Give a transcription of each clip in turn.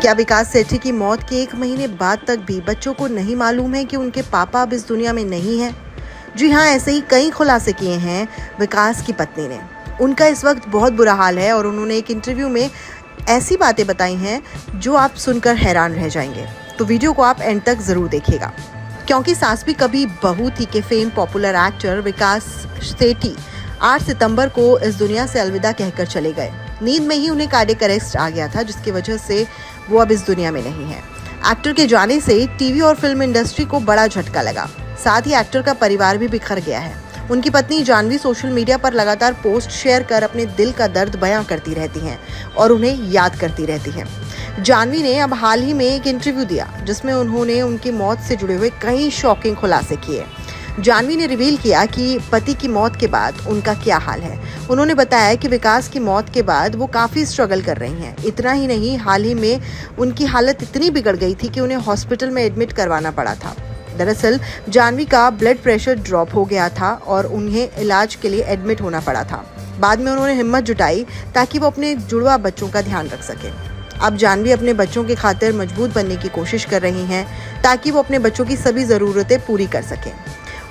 क्या विकास सेठी की मौत के 1 महीने बाद तक भी बच्चों को नहीं मालूम है कि उनके पापा अब इस दुनिया में नहीं है? जी हाँ, ऐसे ही कई खुलासे किए हैं विकास की पत्नी ने। उनका इस वक्त बहुत बुरा हाल है और उन्होंने एक इंटरव्यू में ऐसी बातें बताई हैं जो आप सुनकर हैरान रह जाएंगे। तो वीडियो को आप एंड तक जरूर देखिएगा, क्योंकि सास भी कभी बहू थी के फेम पॉपुलर एक्टर विकास सेठी 8 सितंबर को इस दुनिया से अलविदा कहकर चले गए। नींद में ही उन्हें कार्डियक अरेस्ट आ गया था, जिसकी वजह से वो अब इस दुनिया में नहीं है। एक्टर के जाने से टीवी और फिल्म इंडस्ट्री को बड़ा झटका लगा। साथ ही एक्टर का परिवार भी बिखर गया है। उनकी पत्नी जानवी सोशल मीडिया पर लगातार पोस्ट शेयर कर अपने दिल का दर्द बयां करती रहती हैं और उन्हें याद करती रहती हैं। जानवी ने अब हाल ही में एक इंटरव्यू दिया, जिसमें उन्होंने उनकी मौत से जुड़े हुए कई शॉकिंग खुलासे किए। जानवी ने रिवील किया कि पति की मौत के बाद उनका क्या हाल है। उन्होंने बताया कि विकास की मौत के बाद वो काफ़ी स्ट्रगल कर रही हैं। इतना ही नहीं, हाल ही में उनकी हालत इतनी बिगड़ गई थी कि उन्हें हॉस्पिटल में एडमिट करवाना पड़ा था। दरअसल जानवी का ब्लड प्रेशर ड्रॉप हो गया था और उन्हें इलाज के लिए एडमिट होना पड़ा था। बाद में उन्होंने हिम्मत जुटाई ताकि वो अपने जुड़वा बच्चों का ध्यान रख सकें। अब जानवी अपने बच्चों की खातिर मजबूत बनने की कोशिश कर रही हैं ताकि वो अपने बच्चों की सभी ज़रूरतें पूरी कर सकें।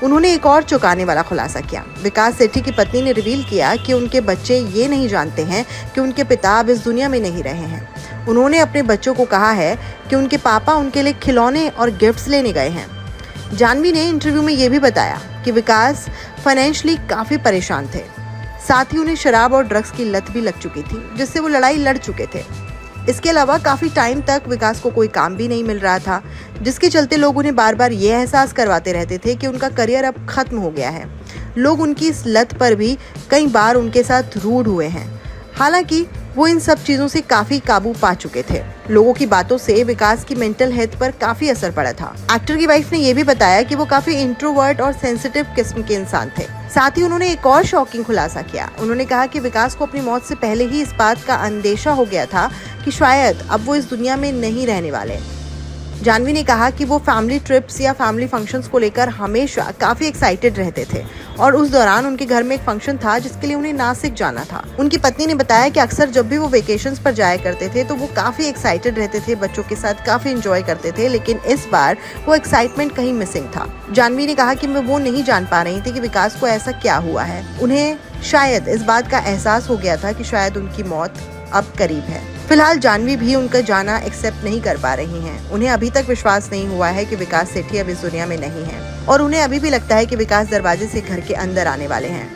उन्होंने एक और चौंकाने वाला खुलासा किया। विकास सेठी की पत्नी ने रिवील किया कि उनके बच्चे ये नहीं जानते हैं कि उनके पिता अब इस दुनिया में नहीं रहे हैं। उन्होंने अपने बच्चों को कहा है कि उनके पापा उनके लिए खिलौने और गिफ्ट्स लेने गए हैं। जानवी ने इंटरव्यू में ये भी बताया कि विकास फाइनेंशियली काफ़ी परेशान थे। साथ ही उन्हें शराब और ड्रग्स की लत भी लग चुकी थी, जिससे वो लड़ाई लड़ चुके थे। इसके अलावा काफ़ी टाइम तक विकास को कोई काम भी नहीं मिल रहा था, जिसके चलते लोग उन्हें बार बार ये एहसास करवाते रहते थे कि उनका करियर अब खत्म हो गया है। लोग उनकी इस लत पर भी कई बार उनके साथ रूड हुए हैं। हालांकि वो इन सब चीज़ों से काफ़ी काबू पा चुके थे। लोगों की बातों से विकास की मेंटल हेल्थ पर काफ़ी असर पड़ा था। एक्टर की वाइफ ने यह भी बताया कि वो काफ़ी इंट्रोवर्ट और सेंसिटिव किस्म के इंसान थे। साथ ही उन्होंने एक और शॉकिंग खुलासा किया। उन्होंने कहा कि विकास को अपनी मौत से पहले ही इस बात का अंदेशा हो गया था कि शायद अब वो इस दुनिया में नहीं रहने वाले। जानवी ने कहा कि वो फैमिली ट्रिप्स या फैमिली फंक्शंस को लेकर हमेशा काफ़ी एक्साइटेड रहते थे और उस दौरान उनके घर में एक फंक्शन था जिसके लिए उन्हें नासिक जाना था। उनकी पत्नी ने बताया कि अक्सर जब भी वो वेकेशंस पर जाया करते थे तो वो काफ़ी एक्साइटेड रहते थे, बच्चों के साथ काफ़ी एंजॉय करते थे, लेकिन इस बार वो एक्साइटमेंट कहीं मिसिंग था। जानवी ने कहा कि मैं वो नहीं जान पा रही थी कि विकास को ऐसा क्या हुआ है। उन्हें शायद इस बात का एहसास हो गया था कि शायद उनकी मौत अब करीब है। फिलहाल जानवी भी उनका जाना एक्सेप्ट नहीं कर पा रही हैं। उन्हें अभी तक विश्वास नहीं हुआ है कि विकास सेठी अब इस दुनिया में नहीं है और उन्हें अभी भी लगता है कि विकास दरवाजे से घर के अंदर आने वाले हैं।